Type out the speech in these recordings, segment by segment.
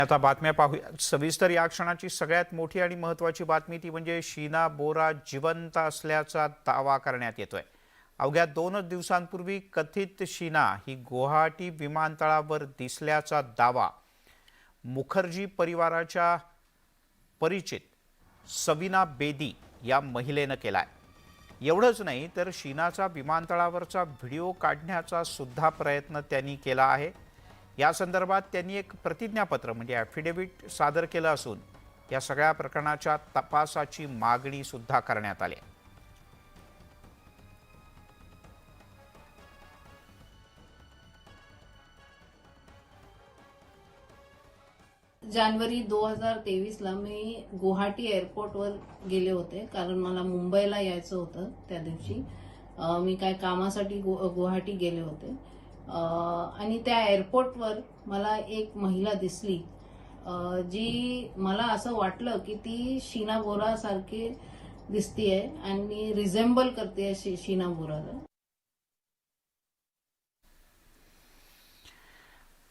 आता बातम्या पाहूया सविस्तर। या क्षणाची सगळ्यात मोठी आणि महत्त्वाची बातमी ती म्हणजे शीना बोरा जिवंत असल्याचा दावा करण्यात येतोय। अवघ्या 2 दिवसांपूर्वी कथित शीना ही गुवाहाटी विमानतळावर दिसल्याचा दावा मुखर्जी परिवाराच्या परिचित सविना बेदी या महिलेनं केलाय। एवढंच नाही तर शीनाचा विमानतळावरचा व्हिडिओ काढण्याचा सुद्धा प्रयत्न त्यांनी केला आहे। या संदर्भात त्यांनी एक प्रतिज्ञापत्र म्हणजे ॲफिडेव्हिट सादर केलं असून या सगळ्या प्रकरणाच्या तपासाची मागणी सुद्धा करण्यात आली। जानेवारी 2023 ला मी गुवाहाटी एअरपोर्टवर गेले होते, कारण मला मुंबईला यायचं होतं। त्या दिवशी मी काय कामासाठी गुवाहाटी गेले होते आणि त्या एअरपोर्टवर मला एक महिला दिसली जी मला असं वाटलं की ती शीना बोरा सारखी दिसतीये आणि रिझेंबल करते शीना बोराला।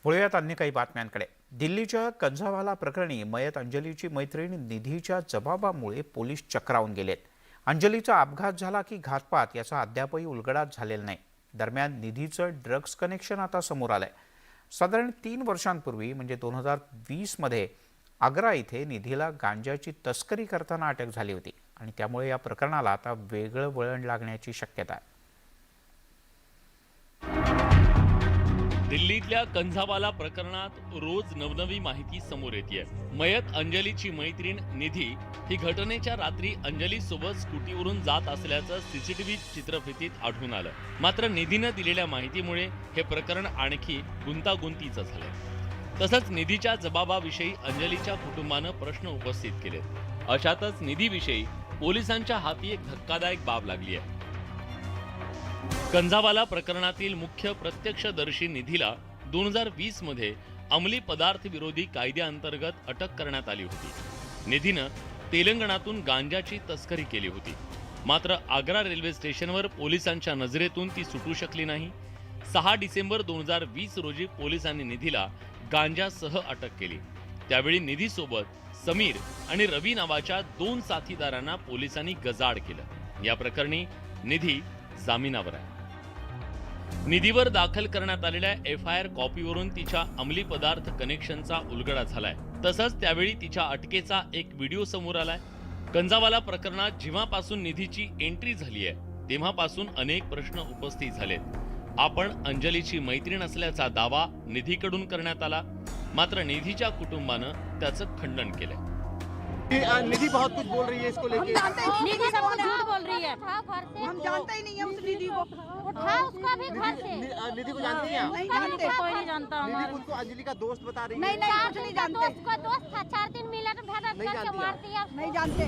वळूयात अन्य काही बातम्यांकडे। दिल्लीच्या कंझावाला प्रकरणी मयत अंजलीची मैत्रीण निधीच्या जबाबामुळे पोलीस चक्रावून गेलेत। अंजलीचा अपघात झाला की घातपात याचा अद्यापही उलगडाच झालेला नाही। दरम्यान निधीचं ड्रग्स कनेक्शन आता समोर आलंय। साधारण 3 वर्षांपूर्वी म्हणजे 2020 मध्ये आग्रा इथे निधीला गांजाची तस्करी करताना अटक झाली होती आणि त्यामुळे या प्रकरणाला आता वेगळं वळण लागण्याची शक्यता आहे। दिल्लीतल्या कंझावाला प्रकरणात रोज नवनवी माहिती समोर येते। मयत अंजलीची मैत्रीण निधी ही घटनेच्या रात्री अंजली सोबत स्कूटीवरून जात असल्याचं सीसीटीव्ही चित्रफितीत आढळून आलं। मात्र निधीनं दिलेल्या माहितीमुळे हे प्रकरण आणखी गुंतागुंतीचं झालंय। तसंच निधीच्या जबाबाविषयी अंजलीच्या कुटुंबानं प्रश्न उपस्थित केले। अशातच निधीविषयी पोलिसांच्या हाती एक धक्कादायक बाब लागली आहे। कंझावाला प्रकरणातील मुख्य प्रत्यक्षदर्शी निधीला 2020 मध्ये अंमली पदार्थ विरोधी कायद्याअंतर्गत अटक करण्यात आली होती। निधीनं तेलंगणातून गांजाची तस्करी केली होती। मात्र आग्रा रेल्वे स्टेशनवर पोलिसांच्या नजरेतून ती सुटू शकली नाही। 6 डिसेंबर 2020 रोजी पोलिसांनी निधीला गांजासह अटक केली। त्यावेळी निधीसोबत समीर आणि रवी नावाच्या 2 साथीदारांना पोलिसांनी गजाआड केलं। या प्रकरणी निधी जामिनावर आहे। निधीवर दाखल करण्यात आलेल्या FIR कॉपीवरून तिच्या अंमली पदार्थ कनेक्शनचा उलगडा झालाय। तसंच त्यावेळी तिच्या अटकेचा एक व्हिडिओ समोर आलाय। कंझावाला प्रकरणात जेव्हापासून निधीची एंट्री झाली आहे तेव्हापासून अनेक प्रश्न उपस्थित झालेत। आपण अंजलीची मैत्रीण असल्याचा दावा निधीकडून करण्यात आला, मात्र निधीच्या कुटुंबानं त्याचं खंडन केलंय। निधि बहुत कुछ बोल रही है इसको लेके। निधि सब झूठ बोल रही है। हम जानते ही नहीं है उस निधि को। उठा उसका भी घर से। निधि को जानती हैं? नहीं जानते, कोई नहीं जानता। निधि खुद को अंजलि का दोस्त बता रही है। नहीं कुछ नहीं जानते। उसका दोस्त था, 4 दिन मिला तो भेड़ करके मार दिया। नहीं जानते।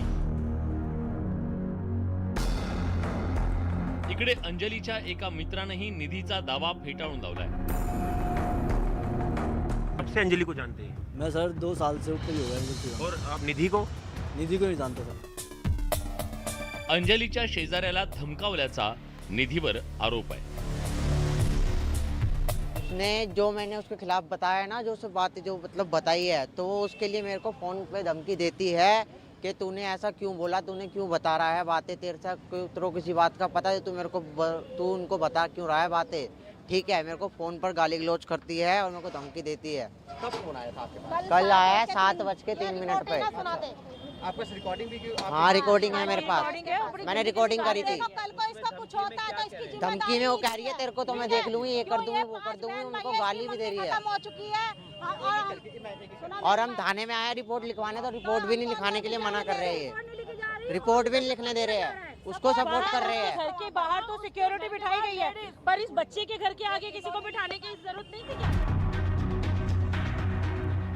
इकडे अंजलीच्या एका मित्रानेही निधीचा दावा फेटाळून लावलाय। कब से अंजलि को जानते हैं? मैं सर 2 साल से ऊपर ही हो गया। और आप निधि को? निधि को नहीं जानता था। अंजलीच्या शेजाऱ्याला धमकावल्याचा निधीवर आरोप आहे। उसने जो मैंने उसके खिलाफ बताया ना, जो सब बातें जो मतलब बताई है, तो वो उसके लिए मेरे को फोन पे धमकी देती है कि तूने ऐसा क्यों बोला, तूने क्यों बता रहा है बातें, तेरे से तेरे किसी बात का पता है, तू मेरे को तू उनको बता क्यों रहा है बातें। ठीक है, मेरे को फोन पर गाली गलौज करती है और मेरे को धमकी देती है। कब फोन आया था आपके पास? कल आया है 7:03 पे। आपके पास रिकॉर्डिंग भी की? हाँ, रिकॉर्डिंग है मेरे पास। मैंने रिकॉर्डिंग करी थी। कल को इसका कुछ होता है तो इसकी धमकी में वो कह रही है तेरे को तो मैं देख लूंगी, ये कर दूंगी, वो कर दूंगी। उनको गाली भी दे रही है। खत्म हो चुकी है। और हम थाने में आए रिपोर्ट लिखवाने, तो रिपोर्ट भी नहीं लिखाने के लिए मना कर रहे हैं। रिपोर्ट भी नहीं लिखने दे रहे हैं, उसको सपोर्ट कर रहे हैं। घर के बाहर तो सिक्योरिटी बिठाई गई है, पर इस बच्चे के घर के आगे किसी को बिठाने की जरूरत नहीं थी क्या?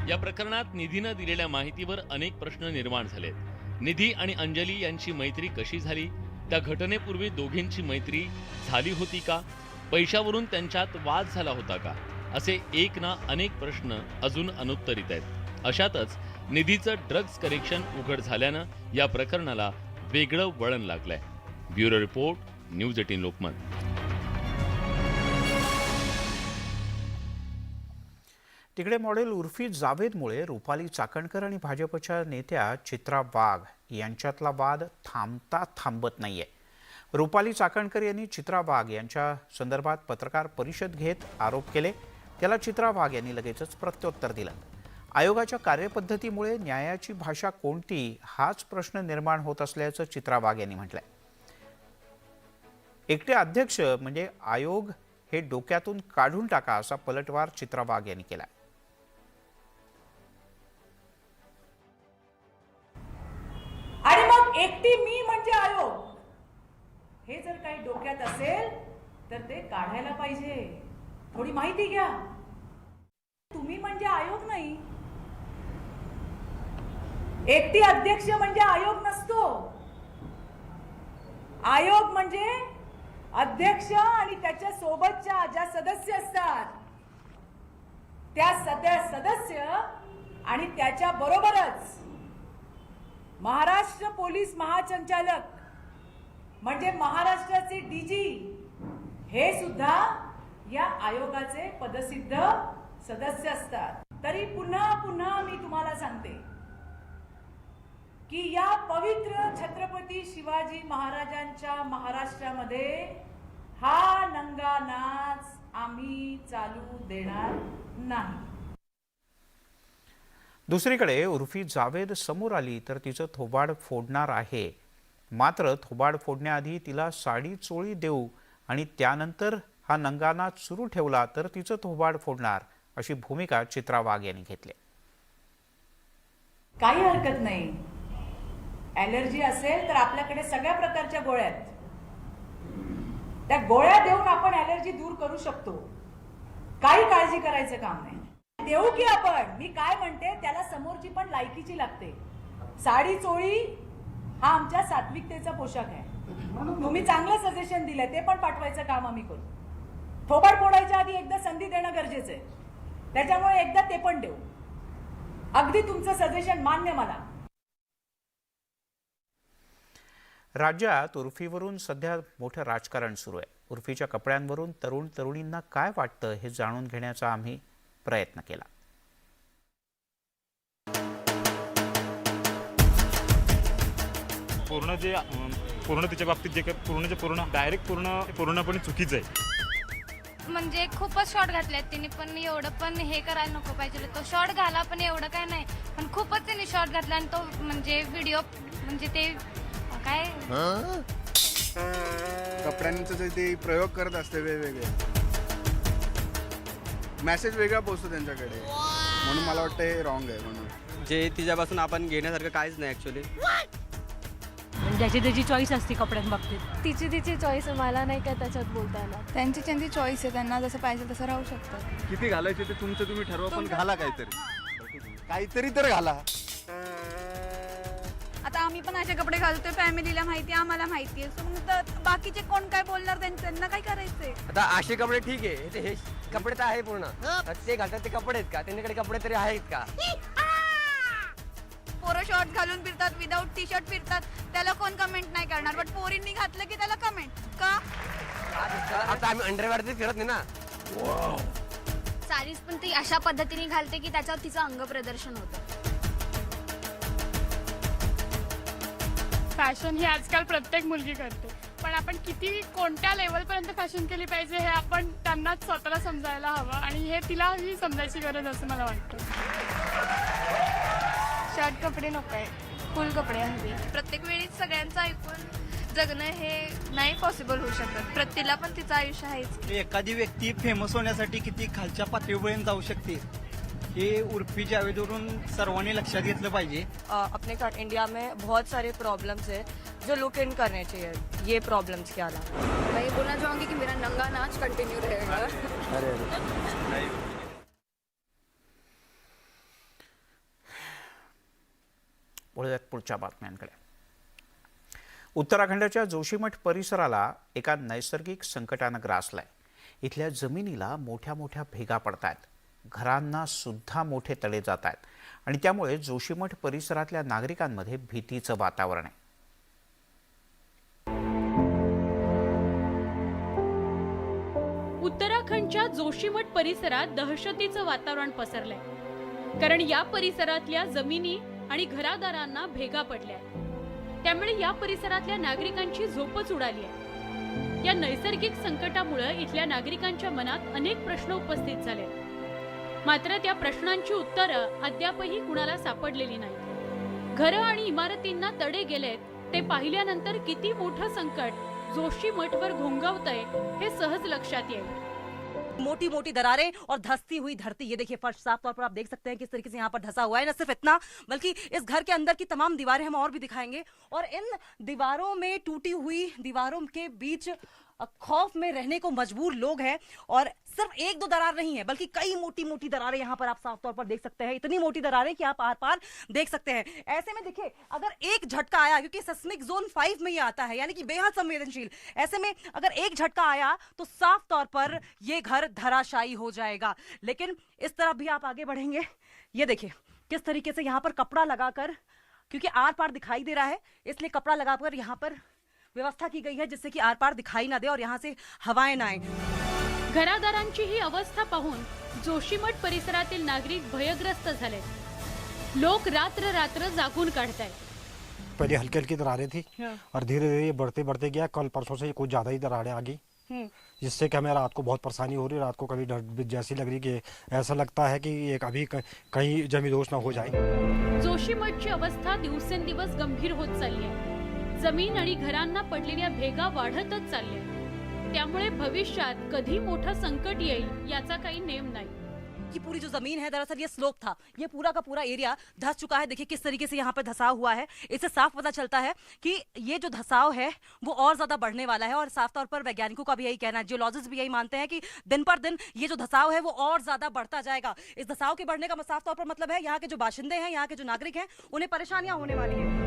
या प्रकरणात निधीनं दिलेल्या माहितीवर अनेक प्रश्न निर्माण झालेत। निधी आणि अंजली यांची मैत्री कशी झाली? त्या घटनेपूर्वी दोघींची मैत्री झाली होती का? पैशावरून त्यांच्यात वाद झाला होता का? असे एक ना अनेक प्रश्न अजून अनुत्तरित आहेत। अशातच निधीचं ड्रग्ज कनेक्शन उघड झाल्यानं या प्रकरणाला वेगळं वळण लागलंय। Bureau report, news 18 Lokmat. तिकडे मॉडेल उर्फी जावेदमुळे रुपाली चाकणकर आणि भाजपच्या नेत्या चित्रा वाघ यांच्यातला वाद थांबता थांबत नाहीये. रुपाली चाकणकर यांनी चित्रा वाघ यांच्या संदर्भात पत्रकार परिषद घेत आरोप केले. त्याला चित्रा वाघ यांनी लगेचच प्रत्युत्तर दिलं. आयोगाच्या कार्यपद्धतीमुळे न्यायाची भाषा कोणती हाच प्रश्न निर्माण होत असल्याचं चित्रा वाघ यांनी म्हटलंय. एकटे अध्यक्ष म्हणजे आयोग हे डोक्यातून काढून टाका असा पलटवार चित्रा वाघ यांनी केला. आणि मग एकटी मी म्हणजे आयोग हे जर काही डोक्यात असेल तर ते काढायला पाहिजे. थोडी माहिती घ्या. तुम्ही म्हणजे आयोग नाही. एकटी अध्यक्ष म्हणजे आयोग नसतो. आयोग म्हणजे अध्यक्ष आणि त्याच्या सोबतच्या ज्या सदस्य असतात त्या सदस्य आणि त्याच्या बरोबरच महाराष्ट्र पोलीस महासंचालक म्हणजे महाराष्ट्राचे डीजी हे सुद्धा या आयोगाचे पदसिद्ध सदस्य असतात. तरी पुन्हा पुन्हा मी तुम्हाला सांगते की या पवित्र छत्रपती शिवाजी महाराजांच्या महाराष्ट्रामध्ये हा नंगा नाच आम्ही चालू देणार नाही. दुसरीकडे उर्फी जावेद समोर आली तर तिचं थोबाड फोडणार आहे. मात्र थोबाड फोडण्याआधी तिला साडी चोळी देऊ आणि त्यानंतर हा नंगानाच सुरू ठेवला तर तिचं थोबाड फोडणार अशी भूमिका चित्रा वाघ यांनी घेतली. काही हरकत नाही. ॲलर्जी असेल तर आपल्याकडे सगळ्या प्रकारच्या गोळ्या आहेत. त्या गोळ्या देऊन आपण ॲलर्जी दूर करू शकतो. काही काळजी करायचं काम नाही. देऊ की आपण. मी काय म्हणते त्याला समोरची पण लायकीची लागते. साडी चोळी हा आमच्या सात्विकतेचा पोशाख आहे. तुम्ही चांगलं सजेशन दिलंय ते पण पाठवायचं काम आम्ही करू. थोबाड फोडायच्या आधी एकदा संधी देणं गरजेचं आहे. त्याच्यामुळे एकदा ते पण देऊ. अगदी तुमचं सजेशन मान्य मला. राज्यात उर्फीवरून सध्या मोठं राजकारण सुरू आहे. उर्फीच्या कपड्यांवरून तरुण तरुणींना काय वाटतं हे जाणून घेण्याचा आम्ही प्रयत्न केला. पूर्ण तिच्या बाबतीत जे काही पूर्ण डायरेक्ट पूर्णपणे चुकीचं आहे. म्हणजे खूपच शॉर्ट घातलेत तिने, पण एवढं पण हे करायला नको पाहिजे. तो शॉर्ट घाला पण एवढं काय नाही, पण खूपच तिने शॉर्ट घातला आणि तो म्हणजे व्हिडिओ म्हणजे ते काय कपड्यांचं जे ते प्रयोग करत असते वेगवेगळे मेसेज वेगळा पोहोचतो त्यांच्याकडे, म्हणून मला वाटतं हे रॉंग आहे. म्हणून जे तिच्यापासून आपण घेण्यासारखं काहीच नाही ॲक्च्युली. ज्याची त्याची चॉईस असते कपड्यांबाबतीत. तिची चॉईस मला नाही काय त्याच्यात बोलता येणार. त्यांची चॉईस आहे. त्यांना जसं पाहिजे तसं राहू शकतात. किती घालायचे ते तुमचं तुम्ही ठरवा, पण घाला काहीतरी तर घाला. आता आम्ही पण असे कपडे घालतोय. फॅमिलीला माहिती आहे, आम्हाला माहिती आहे. तर बाकीचे कोण काय बोलणार त्यांना काय करायचंय. आता असे कपडे ठीक आहे, हे कपडे तर आहे पूर्ण. ते घालतात ते कपडे आहेत का? त्यांच्याकडे कपडे तरी आहेत का? पोरं शॉर्ट घालून फिरतात, विदाऊट टी शर्ट फिरतात, त्याला कोण कमेंट नाही करणार. बट पोरींनी घातलं की त्याला कमेंट का? आता आम्ही अंडरवेअरचे फिरत नाही ना. साडीज पण ती अशा पद्धतीने घालते की त्याच्यावर तिचं अंग प्रदर्शन होतं. फॅशन ही आजकाल प्रत्येक मुलगी करते, पण आपण किती कोणत्या लेवलपर्यंत फॅशन केली पाहिजे हे आपण त्यांनाच स्वतःला समजायला हवं, आणि हे तिलाही समजायची गरज असं मला वाटतं. शॉर्ट कपडे नको आहे, फुल कपडे हवे. प्रत्येक वेळी सगळ्यांचं ऐकून जगणं हे नाही पॉसिबल होऊ शकत. प्रत्येकाला पण तिचं आयुष्य आहेच. एखादी व्यक्ती फेमस होण्यासाठी किती खालच्या पातळीपर्यंत जाऊ शकते हे उर्फी जावेदवरून सर्वांनी लक्षात घेतलं पाहिजे. अपने इंडिया में बहुत सारे प्रॉब्लम्स है जो लुक इन करने चाहिए ये प्रॉब्लम्स के अलावा. मैं ये बोलना चाहूँगी कि मेरा नंगा नाच कंटिन्यू रहेगा. वळूयात पुढच्या बातम्यांकडे. उत्तराखंडच्या जोशीमठ परिसराला एका नैसर्गिक संकटानं ग्रासलाय. इथल्या जमिनीला मोठ्या मोठ्या भेगा पडतायत. घरांना सुद्धा मोठे तडे जात आहेत आणि त्यामुळे जोशीमठ परिसरातल्या नागरिकांमध्ये भीतीचं वातावरण आहे. उत्तराखंड उत्तराखंडच्या जोशीमठ परिसरात दहशतीचं वातावरण पसरलंय, कारण या परिसरातल्या जमिनी आणि घरादारांना भेगा पडल्या, त्यामुळे या परिसरातल्या नागरिकांची झोपच उडाली आहे. या नैसर्गिक संकटामुळे इथल्या नागरिकांच्या मनात अनेक प्रश्न उपस्थित झाले, मात्र त्या प्रश्नांची उत्तरं अद्यापही कुणाला सापडलेली नाही. घरं आणि इमारतींना तडे गेलेत ते पाहिल्यानंतर किती मोठं संकट जोशीमठवर घोंगावतंय हे सहज लक्षात येईल. मोटी मोटी दरारें और धंसती हुई धरती, ये देखिए फर्श साफ तौर पर आप देख सकते हैं किस तरीके से यहाँ पर धंसा हुआ है. न सिर्फ इतना बल्कि इस घर के अंदर की तमाम दीवारें हम और भी दिखाएंगे, और इन दीवारों में टूटी हुई दीवारों के बीच खौफ में रहने को मजबूर लोग हैं. और सिर्फ एक दो दरार नहीं है बल्कि कई मोटी मोटी दरारें यहाँ पर आप साफ तौर पर देख सकते हैं. इतनी मोटी दरारें कि आप आर पार देख सकते हैं. ऐसे में देखिए अगर एक झटका आया, क्योंकि सेस्मिक जोन 5 में ये आता है, यानी कि बेहद संवेदनशील, ऐसे में अगर एक झटका आया तो साफ तौर पर ये घर धराशायी हो जाएगा. लेकिन इस तरफ भी आप आगे बढ़ेंगे, ये देखिए किस तरीके से यहाँ पर कपड़ा लगाकर, क्योंकि आर पार दिखाई दे रहा है इसलिए कपड़ा लगाकर यहाँ पर व्यवस्था की गई है जिससे कि आर पार दिखाई ना दे और यहाँ से हवाएं ना आए. घरादारांची ही अवस्था पाहून जोशीमठ परिसरातील नागरिक भयग्रस्त झाले. लोक रात्र रात्र जागून काढतायत. पहले हल्की हल्की दरारें थी और धीरे धीरे बढ़ते बढ़ते गया. कल परसों से कुछ ज्यादा ही दरारें आ गई, जिससे कि हमें रात को बहुत परेशानी हो रही है. रात को कभी डर जैसी लग रही कि ऐसा लगता है कि एक अभी कहीं जमींदोज ना हो जाए. जोशीमठची अवस्था दिवसेंदिवस गंभीर होत चालली आहे. जमीन आणि घरांना पडलेल्या भेगा वाढतच चालल्या, त्यामुळे भविष्यात कधी मोठं संकट येईल याचा काही नेम नाही. कि पूरी जो जमीन है दरअसल ये स्लोप था, ये पूरा का पूरा एरिया धंस चुका है. देखिए किस तरीके से यहाँ पर धंसाव हुआ है. इससे साफ पता चलता है कि ये जो धंसाव है वो और ज्यादा बढ़ने वाला है. और साफ तौर पर वैज्ञानिकों का भी यही कहना है, जियोलॉजिस्ट भी यही मानते हैं कि दिन पर दिन ये जो धंसाव है वो और ज्यादा बढ़ता जाएगा. इस धंसाव के बढ़ने का साफ तौर पर मतलब है यहाँ के जो बाशिंदे हैं, यहाँ के जो नागरिक हैं, उन्हें परेशानियां होने वाली है.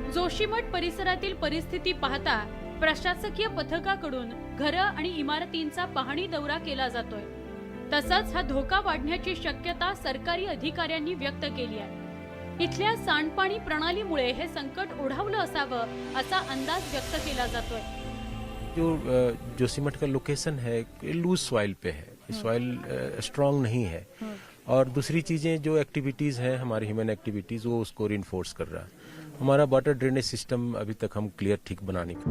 जोशीमठ परिसरातील परिस्थिती पाहता प्रशासकीय पथकाकडून घरं आणि इमारतींचा पाहणी दौरा केला जातोय. तसंच हा धोका वाढण्याची शक्यता सरकारी अधिकाऱ्यांनी व्यक्त केली आहे. इथल्या सांडपाणी प्रणालीमुळे हे संकट ओढावलं असावं असा अंदाज व्यक्त केला जातोय. जो जोशीमठ का लोकेशन है लूज सॉइल पे है, सॉइल स्ट्रांग नहीं है. और दूसरी चीजें जो एक्टिविटीज हैं हमारी ह्यूमन एक्टिविटीज, वो उसको रिइंफोर्स कर रहा है. हमारा वाटर ड्रेनेज सिस्टम अभी तक हम क्लियर ठीक बनाने का.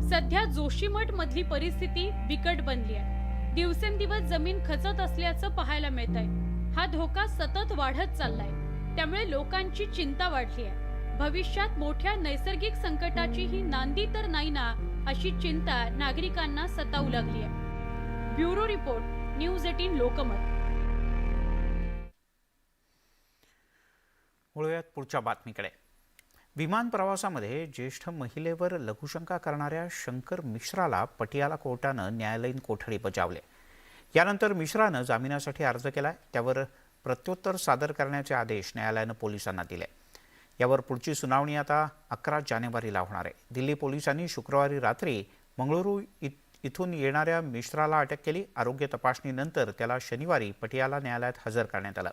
सध्या जोशीमठ मधली परिस्थिती बिकट बनली आहे. दिवसेंदिवस जमीन खचत असल्याचं पाहायला मिळत आहे. हा धोका सतत वाढत चाललाय, त्यामुळे लोकांची चिंता वाढली आहे. भविष्यात मोठ्या नैसर्गिक संकटाची ही नांदी तर नाही ना, अशी चिंता नागरिकांना सतावू लागली आहे. Bureau report, news 18 Lokmat. वळूयात पुढच्या बातमीकडे. विमान प्रवासामध्ये ज्येष्ठ महिलेवर लघुशंका करणाऱ्या शंकर मिश्राला पटियाला कोर्टानं न्यायालयीन कोठडी बजावले. यानंतर मिश्रानं जामिनासाठी अर्ज केलाय. त्यावर प्रत्युत्तर सादर करण्याचे आदेश न्यायालयानं पोलिसांना दिले. यावर पुढची सुनावणी आता 11 जानेवारीला होणार आहे. दिल्ली पोलिसांनी शुक्रवारी रात्री मंगळुरू इथून येणाऱ्या मिश्राला अटक केली. आरोग्य तपासणीनंतर त्याला शनिवारी पटियाला न्यायालयात हजर करण्यात आलं.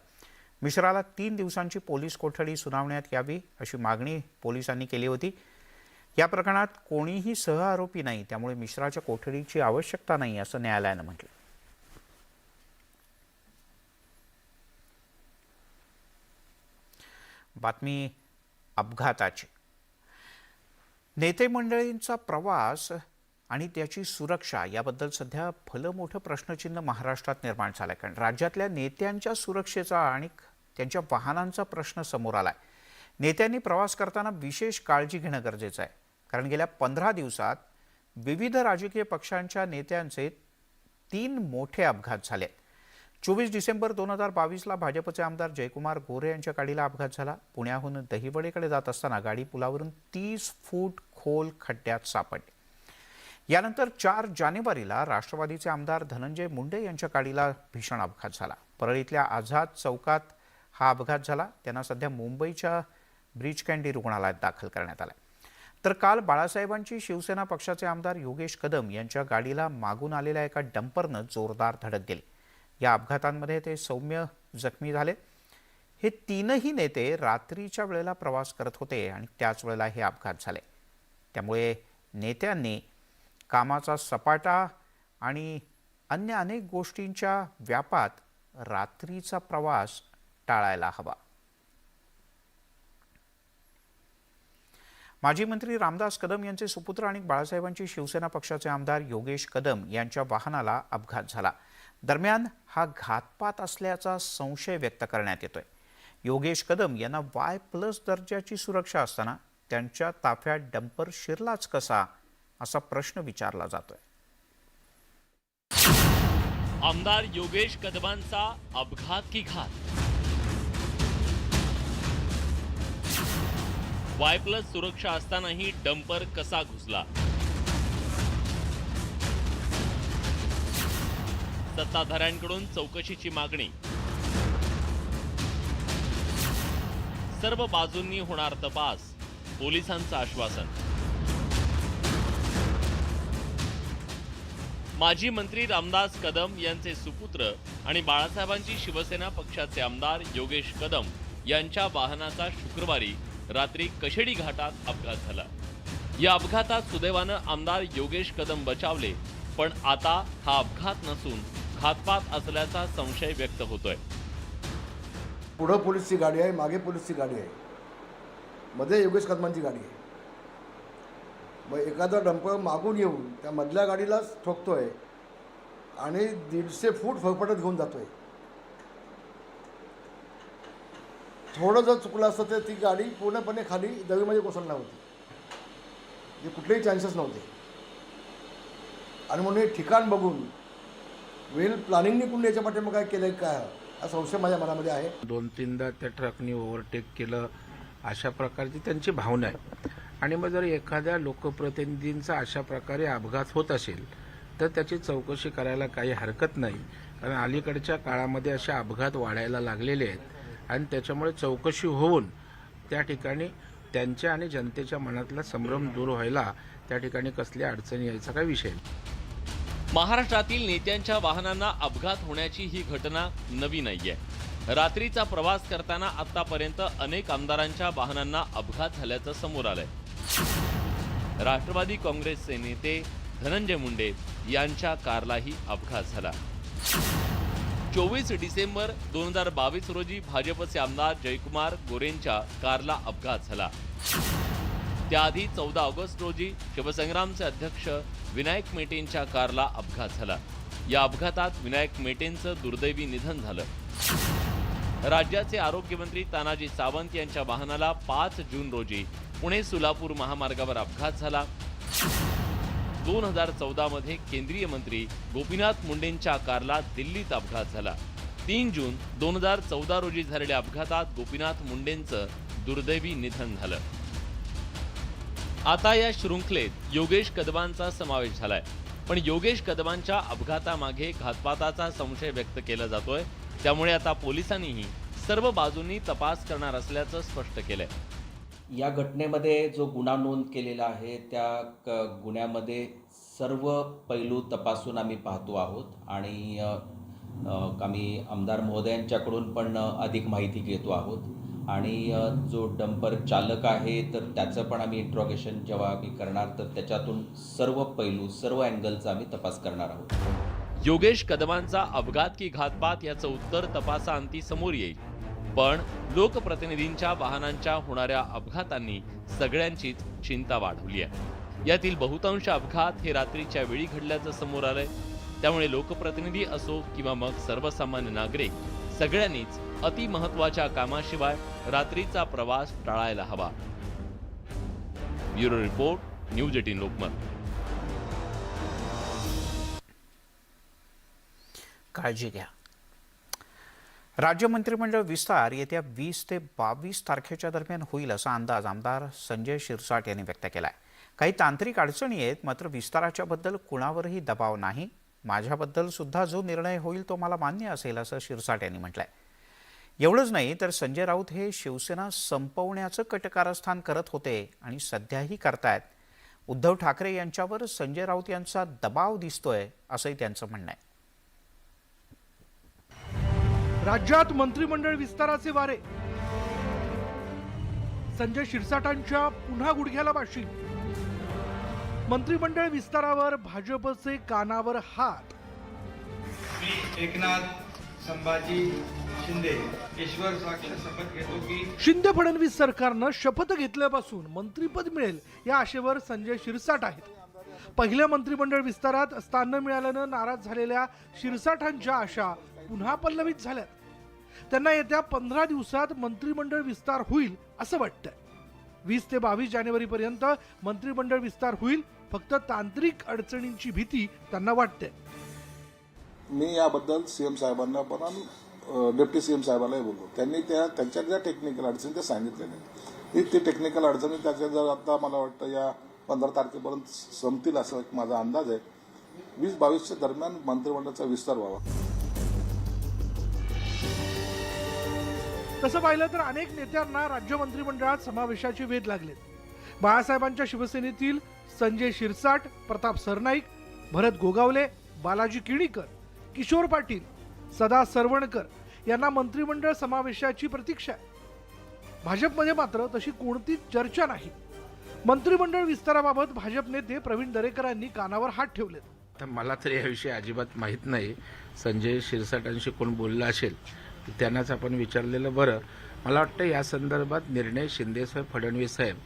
मिश्राला 3 दिवसांची पोलीस कोठडी सुनावण्यात यावी अशी मागणी पोलिसांनी केली होती. या प्रकरणात कोणीही सहआरोपी नाही, त्यामुळे मिश्राच्या कोठडीची आवश्यकता नाही असं न्यायालयानं म्हटलं. बातमी अपघाताची. नेते मंडळींचा प्रवास आणि त्याची सुरक्षा याबद्दल सध्या भलं मोठं प्रश्नचिन्ह महाराष्ट्रात निर्माण झालंय. कारण राज्यातल्या नेत्यांच्या सुरक्षेचा आणि त्यांच्या वाहनांचा प्रश्न समोर आलाय. नेत्यांनी प्रवास करताना विशेष काळजी घेणं गरजेचं आहे. कारण गेल्या 15 दिवसात विविध राजकीय पक्षांच्या नेत्यांचे 3 मोठे अपघात झाले. 24 डिसेंबर 2022ला भाजपचे आमदार जयकुमार गोरे यांच्या गाडीला अपघात झाला. पुण्याहून दहिवडेकडे जात असताना गाडी पुलावरून 30 फूट खोल खड्ड्यात सापडली. यानंतर 4 जानेवारीला राष्ट्रवादीचे आमदार धनंजय मुंडे यांच्या गाडीला भीषण अपघात झाला. परळीतल्या आझाद चौकात हा अपघात झाला. त्यांना सध्या मुंबईच्या ब्रीच कँडी रुग्णालयात दाखल करण्यात आलं. तर काल बाळासाहेबांची शिवसेना पक्षाचे आमदार योगेश कदम यांच्या गाडीला मागून आलेल्या एका डंपरनं जोरदार धडक दिली. या अपघातांमध्ये ते सौम्य जखमी झाले. हे 3ही नेते रात्रीच्या वेळेला प्रवास करत होते आणि त्याच वेळेला हे अपघात झाले. त्यामुळे नेत्यांनी कामाचा सपाटा आणि अन्य अनेक गोष्टींच्या व्यापात रात्रीचा प्रवास टाळायला हवा. माजी मंत्री रामदास कदम यांचे सुपुत्र आणि बाळासाहेबांची शिवसेना पक्षाचे आमदार योगेश कदम यांच्या वाहनाला अपघात झाला. दरम्यान हा घातपात असल्याचा संशय व्यक्त करण्यात येतोय. योगेश कदम यांना Y+ दर्जाची सुरक्षा असताना त्यांच्या ताफ्यात डंपर शिरलाच कसा असा प्रश्न विचारला जातोय. आमदार योगेश कदमांचा अपघात की घात? Y+ सुरक्षा असतानाही डंपर कसा घुसला? सत्ताधाऱ्यांकडून चौकशीची मागणी. सर्व बाजूंनी होणार तपास, पोलिसांचं आश्वासन. माजी मंत्री रामदास कदम यांचे सुपुत्र आणि बाळासाहेबांची शिवसेना पक्षाचे आमदार योगेश कदम यांच्या वाहनाचा शुक्रवारी रात्री कशेडी घाटात अपघात झाला. या अपघातात सुदैवानं आमदार योगेश कदम बचावले, पण आता हा अपघात नसून घातपात असल्याचा संशय व्यक्त होतोय. पुढं पोलीसची गाडी आहे, मागे पोलीसची गाडी आहे, मध्ये योगेश कदमांची गाडी आहे. मग एखादा डंपर मागून येऊन त्या मधल्या गाडीलाच ठोकतोय आणि 150 फूट फरफटत घेऊन जातोय. थोडं जर चुकलं असतं तर ती गाडी पूर्णपणे खाली दरीमध्ये कोसळणार होती. जे कुठलेही चान्सेस नव्हते. आणि म्हणून हे ठिकाण बघून वेल प्लॅनिंगने कुणी याच्या पाठीमागे काय केलंय काय हा संशय माझ्या मनामध्ये आहे. 2-3दा त्या ट्रकने ओव्हरटेक केलं अशा प्रकारची त्यांची भावना आहे. आणि मग जर एखाद्या लोकप्रतिनिधींचा अशा प्रकारे अपघात होत असेल तर त्याची चौकशी करायला काही हरकत नाही. कारण अलीकडच्या काळामध्ये असे अपघात वाढायला लागलेले आहेत आणि त्याच्यामुळे चौकशी होऊन त्या ठिकाणी त्यांच्या आणि जनतेच्या मनातला संभ्रम दूर व्हायला त्या ठिकाणी कसली अडचण यायचा काही विषय नाही. महाराष्ट्रातील नेत्यांच्या वाहनांना अपघात होण्याची ही घटना नवी नाहीये. रात्रीचा प्रवास करताना आतापर्यंत अनेक आमदारांच्या वाहनांना अपघात झाल्याचं समोर आलंय. राष्ट्रवादी काँग्रेसचे नेते धनंजय मुंडे यांच्या कारलाही अपघात झाला. 24 डिसेंबर 2022 रोजी भाजपचे आमदार जयकुमार गोरेंच्या कारला अपघात झाला. त्याआधी 14 ऑगस्ट रोजी शिवसंग्रामचे अध्यक्ष विनायक मेटेंच्या कारला अपघात झाला. या अपघातात विनायक मेटेंचं दुर्दैवी निधन झालं. राज्याचे आरोग्यमंत्री तानाजी सावंत यांच्या वाहनाला 5 जून रोजी पुणे सोलापूर महामार्गावर अपघात झाला. 2014 मध्ये केंद्रीय मंत्री गोपीनाथ मुंडेंच्या कारला दिल्लीत अपघात झाला. 3 जून 2014 रोजी झालेल्या अपघातात गोपीनाथ मुंडेंचं दुर्दैवी निधन झालं. आता या शृंखलेत योगेश कदमांचा समावेश झालाय. पण योगेश कदमांच्या अपघातामागे घातपाताचा संशय व्यक्त केला जातोय. त्यामुळे आता पोलिसांनीही सर्व बाजूंनी तपास करणार असल्याचं स्पष्ट केलंय. या घटनेमध्ये जो गुन्हा नोंद केलेला आहे त्या गुन्ह्यामध्ये सर्व पैलू तपासून आम्ही पाहतो आहोत आणि आम्ही आमदार महोदयांच्याकडून पण अधिक माहिती घेतो आहोत. आणि जो डंपर चालक आहे तर त्याचं पण आम्ही इंट्रॉगेशन जेव्हा आम्ही करणार तर त्याच्यातून सर्व पैलू सर्व अँगलचा आम्ही तपास करणार आहोत. योगेश कदमांचा अपघात की घातपात याचं उत्तर तपासाअंती समोर येईल. पण लोकप्रतिनिधींच्या वाहनांच्या होणाऱ्या अपघातांनी सगळ्यांचीच चिंता वाढवली आहे. यातील बहुतांश अपघात हे रात्रीच्या वेळी घडल्याचं समोर आलंय. त्यामुळे लोकप्रतिनिधी असो किंवा मग सर्वसामान्य नागरिक सगळ्यांनीच अति महत्त्वाच्या कामाशिवाय रात्रीचा प्रवास टाळायला हवा. Bureau report, news 18 Lokmat. काळजी घ्या. राज्य मंत्रिमंडळ विस्तार येत्या 20 ते 22 तारखेच्या दरम्यान होईल असा अंदाज आमदार संजय शिरसाट यांनी व्यक्त केलाय. काही तांत्रिक अडचणी आहेत, मात्र विस्ताराच्या बद्दल कुणावरही दबाव नाही. माझ्याबद्दल सुद्धा जो निर्णय होईल तो मला मान्य असेल असं शिरसाट यांनी म्हटलंय. एवढंच नाही तर संजय राऊत हे शिवसेना संपवण्याचं कटकारस्थान करत होते आणि सध्याही करतायत. उद्धव ठाकरे यांच्यावर संजय राऊत यांचा दबाव दिसतोय असंही त्यांचं म्हणणं आहे. राज्यात मंत्रिमंडळ विस्ताराचे वारे. संजय शिरसाटांच्या पुन्हा गुडघ्याला बाशी. मंत्रिमंडळ विस्तारावर भाजपचे कानावर हात. मी एकनाथ संभाजी शिंदे ईश्वर साक्ष शपथ घेतो की शिंदे फडणवीस सरकारनं शपथ घेतल्यापासून मंत्रिपद मिळेल या आशेवर संजय शिरसाट आहेत। पहिल्या मंत्रिमंडळ विस्तारात स्थान न मिळाल्यानं नाराज झालेल्या शिरसाठांच्या आशा पुन्हा पल्लवित झाल्यात। त्यांना येत्या 15 दिवसात मंत्रिमंडळ विस्तार होईल असं वाटतंय। 20 ते 22 जानेवारी पर्यंत मंत्रिमंडळ विस्तार होईल, फक्त तांत्रिक अडचणींची भीती त्यांना वाटते। मी याबद्दल सीएम साहेबांना पण डेप्टी सीएम साहेबांनाही बोललो, त्यांनी त्यांच्या ज्या टेक्निकल अडचणी त्या सांगितलेल्या, ती टेक्निकल अडचणी त्याच्या जर आता मला वाटतं या 15 तारखेपर्यंत संपतील असा एक माझा अंदाज आहे। 20-22च्या दरम्यान मंत्रिमंडळाचा विस्तार व्हावा। तसं पाहिलं तर अनेक नेत्यांना राज्य मंत्रिमंडळात समावेशाचे वेध लागलेत। बाळासाहेबांच्या शिवसेनेतील संजय शिरसाट, प्रताप सरनाईक, भरत गोगावले, बालाजी किणीकर, किशोर पाटील, सदा सरवणकर यांना मंत्रिमंडळ समावेशाची प्रतीक्षा आहे। भाजपमध्ये मात्र तशी कोणतीच चर्चा नाही। मंत्रिमंडळ विस्ताराबाबत भाजप नेते प्रवीण दरेकरांनी कानावर हात ठेवलेत। तर मला तर याविषयी अजिबात माहीत नाही। संजय शिरसाटांशी कोण बोलला असेल त्यांनाच आपण विचारलेलं बरं। मला वाटतं या संदर्भात निर्णय शिंदेसाहेब, फडणवीस साहेब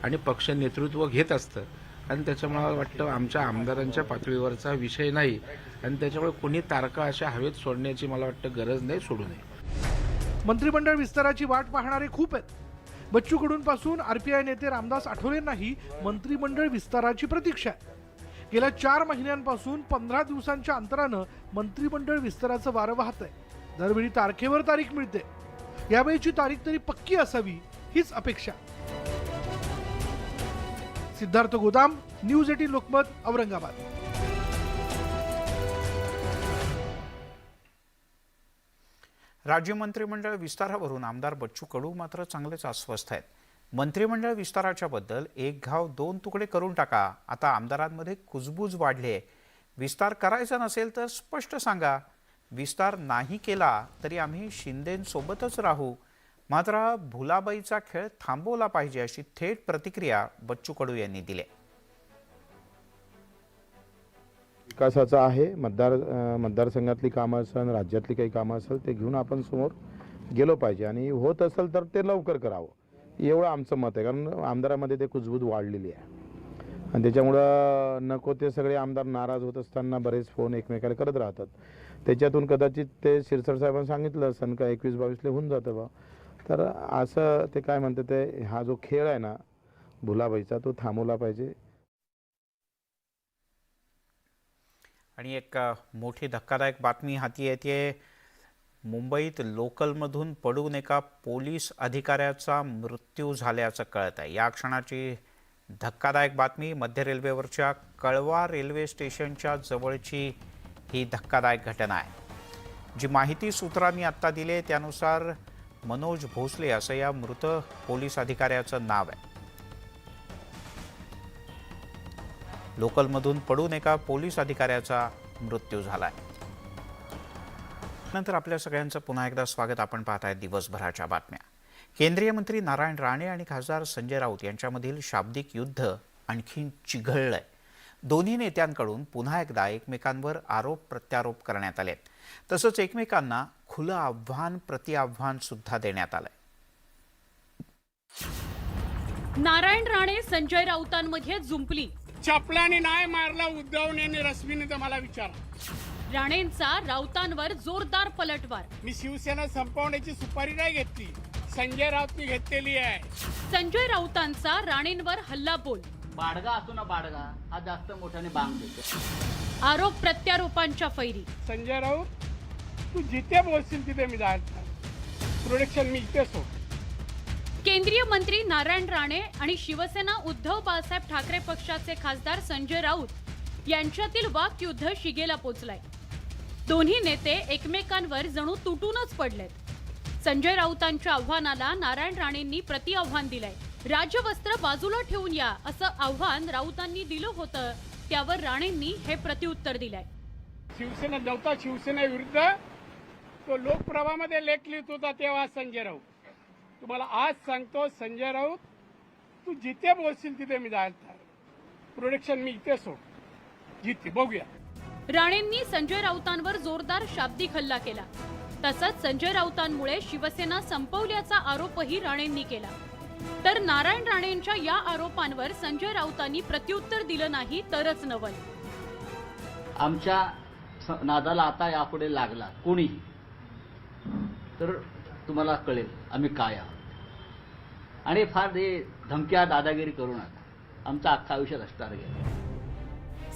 आणि पक्ष नेतृत्व घेत असतं आणि त्याच्यामुळे मला वाटतं आमच्या आमदारांच्या पातळीवरचा विषय नाही आणि त्याच्यामुळे कोणी तारका अशा हवेत सोडण्याची मला वाटतं गरज नाही, सोडू नये। मंत्रिमंडळ विस्ताराची वाट पाहणारे खूप आहेत। बच्चू कडूंपासून आरपीआय नेते रामदास आठवलेंनाही मंत्रिमंडळ विस्ताराची प्रतीक्षा आहे। गेल्या 4 महिन्यांपासून 15 दिवसांच्या अंतरानं मंत्रिमंडळ विस्ताराचं वारं वाहतंय। दरवेळी तारखेवर तारीख मिळते, यावेळीची तारीख तरी पक्की असावी हीच अपेक्षा। सिद्धार्थ गोदाम, न्यूज 18 लोकमत, औरंगाबाद। राज्य मंत्रिमंडळ विस्तारावरून आमदार बच्चू कडू मात्र चांगलेच अस्वस्थ आहेत। मंत्रिमंडळ विस्ताराच्या बद्दल एक घाव 2 तुकडे करून टाका, आता आमदारांमध्ये कुजबूज वाढली आहे। विस्तार करायचा नसेल तर स्पष्ट सांगा, विस्तार नाही केला तरी आम्ही शिंदेंसोबतच राहू, मात्र भुलाबाईचा खेळ थांबवला पाहिजे अशी थेट प्रतिक्रिया बच्चू कडू यांनी दिली। विकासाचा आहे, मतदारसंघातली कामं असेल, राज्यातली काही कामं असेल ते घेऊन आपण समोर गेलो पाहिजे आणि होत असेल तर ते लवकर करावं, एवढं आमचं मत आहे। कारण आमदारामध्ये ते कुजबूज वाढलेली आहे आणि त्याच्यामुळं नको ते सगळे आमदार नाराज होत असताना बरेच फोन एकमेकाला करत राहतात। त्याच्यातून कदाचित ते शिरसाट साहेबांनी सांगितलं असं का 21-22ला होऊन जातं बा, तर असं ते काय म्हणते ते हा जो खेळ आहे ना भुलाबाईचा तो थांबवला पाहिजे। आणि एक मोठी धक्कादायक बातमी हाती येते। मुंबईत लोकलमधून पडून एका पोलीस अधिकाऱ्याचा मृत्यू झाल्याचं कळत आहे। या क्षणाची धक्कादायक बातमी, मध्य रेल्वेवरच्या कळवा रेल्वे स्टेशनच्या जवळची ही धक्कादायक घटना आहे। जी माहिती सूत्रांनी आत्ता दिली त्यानुसार मनोज भोसले असं या मृत पोलीस अधिकाऱ्याचं नाव आहे। लोकलमधून पडून एका पोलीस अधिकाऱ्याचा मृत्यू झालाय। नंतर आपल्या सगळ्यांचं पुन्हा एकदा स्वागत। आपण पाहताय दिवसभराच्या बातम्या। केंद्रीय मंत्री नारायण राणे आणि खासदार संजय राऊत यांच्यामधील शाब्दिक युद्ध आणखी चिघळलंय। दोन्ही नेत्यांकडून पुन्हा एकदा एकमेकांवर आरोप प्रत्यारोप करण्यात आले, तसंच एकमेकांना खुलं आव्हान प्रतिआव्हान सुद्धा देण्यात आलंय। नारायण राणे संजय राऊतांमध्ये जुंपली। चपलाने नाही मारला उद्धवने रश्मीने तर मला विचारा। राणेंचा राऊतांवर जोरदार पलटवार। मी शिवसेना संपवण्याची सुपारी नाही घेतली, संजय राऊतनी घेतलेली आहे। संजय राऊतांचा राणेंवर हल्लाबोल। बाडगा असतो ना बाडगा, हा जास्त मोठ्याने बांग देतो। आरोप प्रत्यारोपांच्या फैरी। संजय राऊत तू जिथे बोलशील तिथे मी जायचं, प्रोडक्शन मी इथेच हो। केंद्रीय मंत्री नारायण राणे आणि शिवसेना उद्धव बाळासाहेब ठाकरे पक्षाचे खासदार संजय राऊत यांच्यातील वाकयुद्ध शिगेला पोचलाय। दोन्ही नेते एकमेकांवर जणू तुटूनच पडलेत। संजय राऊतांच्या आव्हानाला नारायण राणेंनी प्रतिआव्हान दिलंय। राज्यवस्त्र बाजूला ठेवून या असं आव्हान राऊतांनी दिलं होतं, त्यावर राणेंनी हे प्रत्युत्तर दिलंय। शिवसेना नव्हता, शिवसेना विरुद्ध तो लोकप्रभामध्ये लेख लिहित होता तेव्हा संजय राऊत। तुम्हाला आज सांगतो संजय राऊत तू जिथे बोलशील तिथे मी जायला तयार, प्रोडक्शन मी इथेच हो, जिथे बघूया। राणेंनी संजय राऊतांवर जोरदार शाब्दिक हल्ला केला. तसंच संजय राऊतांमुळे शिवसेना संपवल्याचा आरोपही राणेंनी केला. तर नारायण राणेंच्या या आरोपांवर संजय राऊतांनी प्रत्युत्तर दिलं नाही तरच नवल. आमच्या नादाला आता यापुढे लागला कोणी तर तुम्हाला कळेल आम्ही काय आहोत. आणि फार हे धमक्या दादागिरी करू नका. आमचं अख्खं आयुष्य रस्त्यावर गेलं.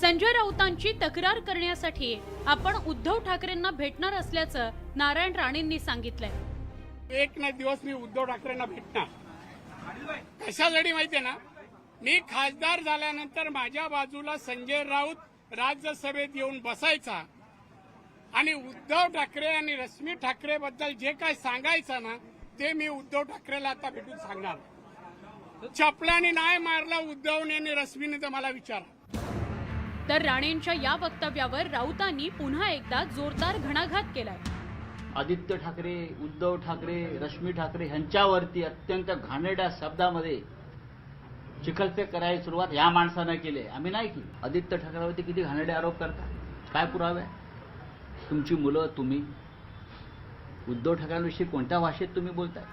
संजय राऊतांची तक्रार करण्यासाठी आपण उद्धव ठाकरेंना भेटणार असल्याचं नारायण राणेंनी सांगितलंय. एक ना दिवस मी उद्धव ठाकरेंना भेटणार. कशासाठी माहितीये ना, मी खासदार झाल्यानंतर माझ्या बाजूला संजय राऊत राज्यसभेत येऊन बसायचा आणि उद्धव ठाकरे आणि रश्मी ठाकरे बद्दल जे काय सांगायचं ना ते मी उद्धव ठाकरेला आता भेटून सांगणार. चपलाने नाही मारला उद्धवने आणि रश्मीने तर मला विचारा. तर राणेंच्या या वक्तव्यावर राऊतांनी पुन्हा एकदा जोरदार घणाघात केलाय. आदित्य ठाकरे, उद्धव ठाकरे, रश्मी ठाकरे यांच्यावरती अत्यंत घाणेरड्या शब्दामध्ये चिखलफेक करायची सुरुवात या माणसानं केली. आम्ही नाही केली. आदित्य ठाकरेवरती किती घाणेरडे आरोप करता, काय पुरावे? तुमची मुलं, तुम्ही उद्धव ठाकरेंविषयी कोणत्या भाषेत तुम्ही बोलताय?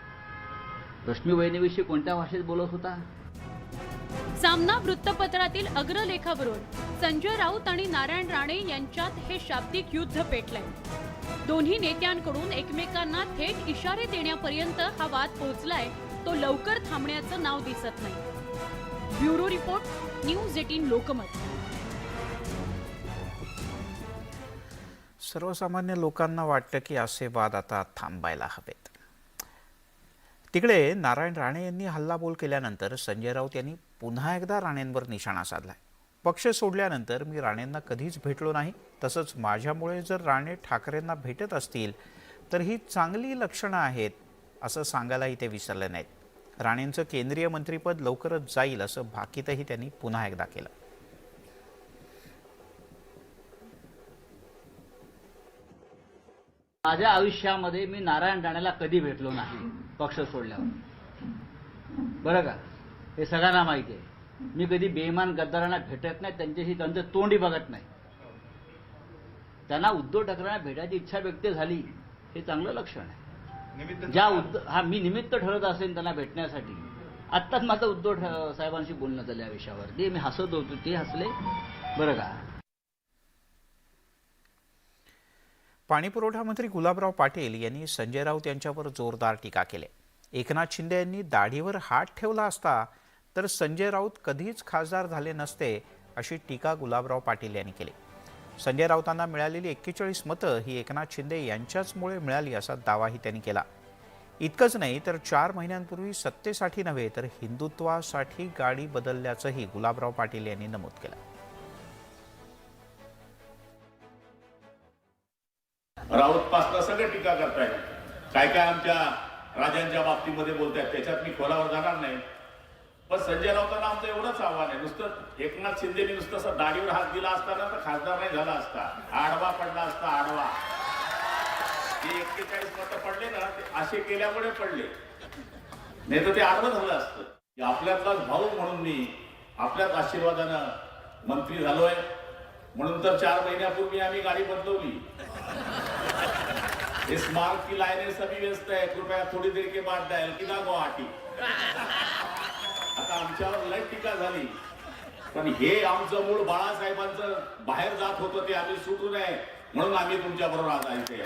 रश्मी वहिनीविषयी कोणत्या भाषेत बोलत होता? सामना वृत्तपत्रातील अग्रलेखावरून संजय राऊत आणि नारायण राणे यांच्यात हे शाब्दिक युद्ध पेटलंय. दोन्ही नेत्यांकडून एकमेकांना थेट इशारे देण्यापर्यंत हा वाद पोहोचलाय. तो लवकर थांबण्याचं नाव दिसत नाही. Bureau report, news 18 Lokmat. सर्वसामान्य लोकांना वाटतं की असे वाद आता थांबायला हवेत. तिकडे नारायण राणे यांनी हल्लाबोल केल्यानंतर संजय राऊत यांनी पुन्हा एकदा राणेंवर निशाणा साधलाय. पक्ष सोडल्यानंतर मी राणेंना कधीच भेटलो नाही. तसंच माझ्यामुळे जर राणे ठाकरेंना भेटत असतील तर ही चांगली लक्षणं आहेत असं सांगायलाही ते विसरले नाहीत. राणेंचं केंद्रीय मंत्रीपद लवकरच जाईल असं भाकीतही त्यांनी पुन्हा एकदा केलं. माझ्या आयुष्यामध्ये मी नारायण राणेला कधी भेटलो नाही पक्ष सोडल्यावर. बरं का, हे सगळ्यांना माहिती आहे. मी कधी बेईमान गद्दारांना भेटत नाही, त्यांच्याशी त्यांचं तोंडी बघत नाही. त्यांना उद्धव ठाकरेंना भेटायची इच्छा व्यक्त झाली हे चांगलं लक्षण आहे. मी निमित्त ठरत असेल त्यांना भेटण्यासाठी. आत्ताच माझं उद्धव साहेबांशी बोलणं झालं या विषयावर. मी हसत होतो, ते हसले. बरं का. पाणीपुरवठा मंत्री गुलाबराव पाटील यांनी संजय राऊत यांच्यावर जोरदार टीका केली. एकनाथ शिंदे यांनी दाढीवर हात ठेवला असता तर संजय राऊत कधीच खासदार झाले नसते अशी टीका गुलाबराव पाटील यांनी केली. संजय राऊतांना मिळालेली 41 मतं ही एकनाथ शिंदे यांच्याचमुळे मिळाली असा दावाही त्यांनी केला. इतकंच नाही तर 4 महिन्यांपूर्वी सत्तेसाठी नव्हे तर हिंदुत्वासाठी गाडी बदलल्याचंही गुलाबराव पाटील यांनी नमूद केलं. राऊतपासनं सगळे टीका करतायत, काय काय आमच्या राजांच्या बाबतीमध्ये बोलतायत, त्याच्यात मी खोलावर जाणार नाही. पण संजय राऊतांना आमचं एवढंच आव्हान आहे, नुसतं एकनाथ शिंदेनी नुसतं दाढीवर हात दिला असताना तर खासदार नाही झाला असता, आडवा पडला असता. आडवा ते 41 मतं पडले ना, ते असे केल्यामुळे पडले, नाही तर ते आडवं झालं असतं. आपल्यातलाच भाऊ म्हणून मी आपल्याच आशीर्वादानं मंत्री झालोय. म्हणून तर 4 महिन्यापूर्वी आम्ही गाडी बदलवली. इस मार्ग की लाइनें सभी व्यस्त है, कृपया थोड़ी देर के बाद डायल की ना गुवाहाटी. आता आमच्यावर लय टीका झाली, पण हे आमचं मूळ बाळासाहेबांचं बाहेर जात होतं ते आम्ही सुटू नये म्हणून आम्ही तुमच्या बरोबर आज आहे.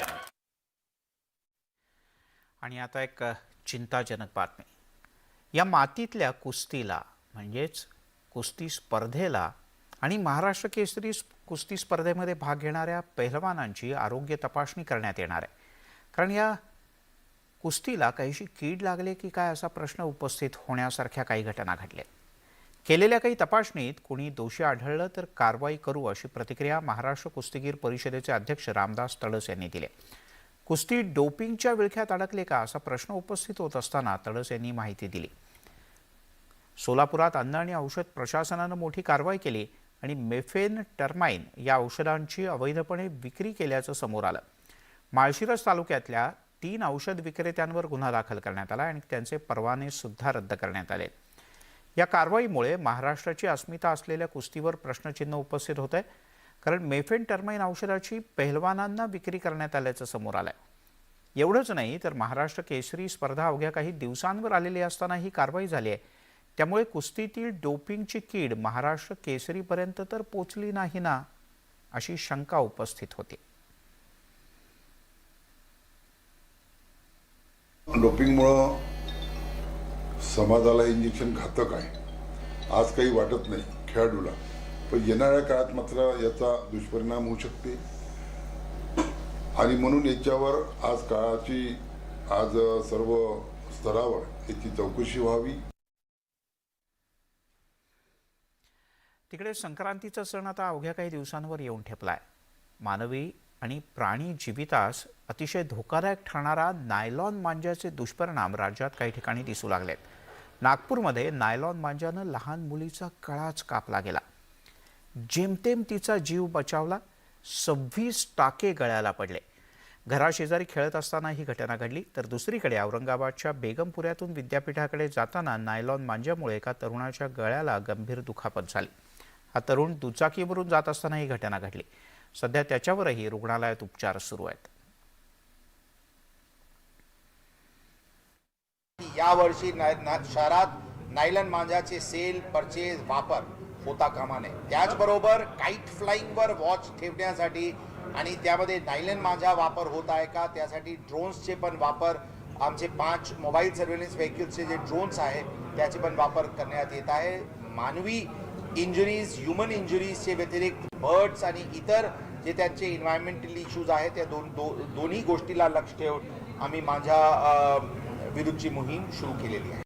आणि आता एक चिंताजनक बातमी. या मातीतल्या कुस्तीला म्हणजेच कुस्ती स्पर्धेला आणि महाराष्ट्र केसरी कुस्ती स्पर्धेमध्ये भाग घेणाऱ्या पहिलवानांची आरोग्य तपासणी करण्यात येणार आहे. कारण या कुस्तीला काहीशी कीड लागले की काय असा प्रश्न उपस्थित होण्यासारख्या काही घटना घडल्या. केलेल्या काही तपासणीत कुणी दोषी आढळलं तर कारवाई करू अशी प्रतिक्रिया महाराष्ट्र कुस्तीगीर परिषदेचे अध्यक्ष रामदास तडस यांनी दिली. कुस्ती डोपिंगच्या विळख्यात अडकले का असा प्रश्न उपस्थित होत असताना तडस यांनी माहिती दिली. सोलापुरात अन्न आणि औषध प्रशासनानं मोठी कारवाई केली आणि मेफेन टर्माइन या औषधांची अवैधपणे विक्री केल्याचं समोर आलं. माळशिरस तालुक्यातल्या 3 औषध विक्रेत्यांवर गुन्हा दाखल करण्यात आला आणि त्यांचे परवाने सुद्धा रद्द करण्यात आले. या कारवाईमुळे महाराष्ट्राची अस्मिता असलेल्या कुस्तीवर प्रश्नचिन्ह उपस्थित होत आहे. कारण मेफेनटर्माइन औषधाची पहिलवानांना विक्री करण्यात आल्याचं समोर आलंय। एवढंच नाही तर महाराष्ट्र केसरी स्पर्धा अवघ्या काही दिवसांवर आलेली असताना ही कारवाई झाली आहे। त्यामुळे कुस्तीतील डोपिंगची कीड महाराष्ट्र केसरीपर्यंत तर पोचली नाही ना, अशी शंका उपस्थित होती। डोपिंगमुळं समाजाला इंजेक्शन घातक आहे आज काही वाटत नाही खेळाडूला, पण येणाऱ्या काळात मात्र याचा दुष्परिणाम होऊ शकते आणि म्हणून याच्यावर आज सर्व स्तरावर याची चौकशी व्हावी। तिकडे संक्रांतीचा सण आता अवघ्या काही दिवसांवर येऊन ठेपलाय। मानवी आणि प्राणी जीवितास अतिशय धोकादायक ठरणारा नायलॉन मांजाचे दुष्परिणाम राज्यात काही ठिकाणी दिसू लागलेत। नागपूरमध्ये नायलॉन मांजानं लहान मुलीचा गळाच कापला गेला। जेमतेम तिचा जीव बचावला, 26 टाके गळ्याला पडले। घराशेजारी खेळत असताना ही घटना घडली। तर दुसरीकडे औरंगाबादच्या बेगमपुऱ्यातून विद्यापीठाकडे जाताना नायलॉन मांजामुळे एका तरुणाच्या गळ्याला गंभीर दुखापत झाली। हा तरुण दुचाकीवरून जात असताना ही घटना घडली। सध्या त्याच्यावरही रुग्णालयात उपचार सुरू आहेत। यावर्षी शहरात नायलॉन मांजाचे सेल, परचेज, वापर होता कामा नये। त्याचबरोबर काईट फ्लाइंगवर वॉच ठेवण्यासाठी आणि त्यामध्ये नायलॉन मांजा वापर होत आहे का त्यासाठी ड्रोन्सचे पण वापर, आमचे 5 मोबाईल सर्व्हेलन्स व्हेकल्सचे जे ड्रोन्स आहे त्याचे पण वापर करण्यात येत आहे। मानवी इंजुरीज, ह्युमन इंजुरीजचे व्यतिरिक्त बर्ड्स आणि इतर जे त्यांचे एन्व्हायरमेंटल इश्यूज आहेत त्या दोन्ही गोष्टीला लक्ष ठेवून आम्ही माझ्या विरुद्धची मोहीम सुरू केलेली आहे।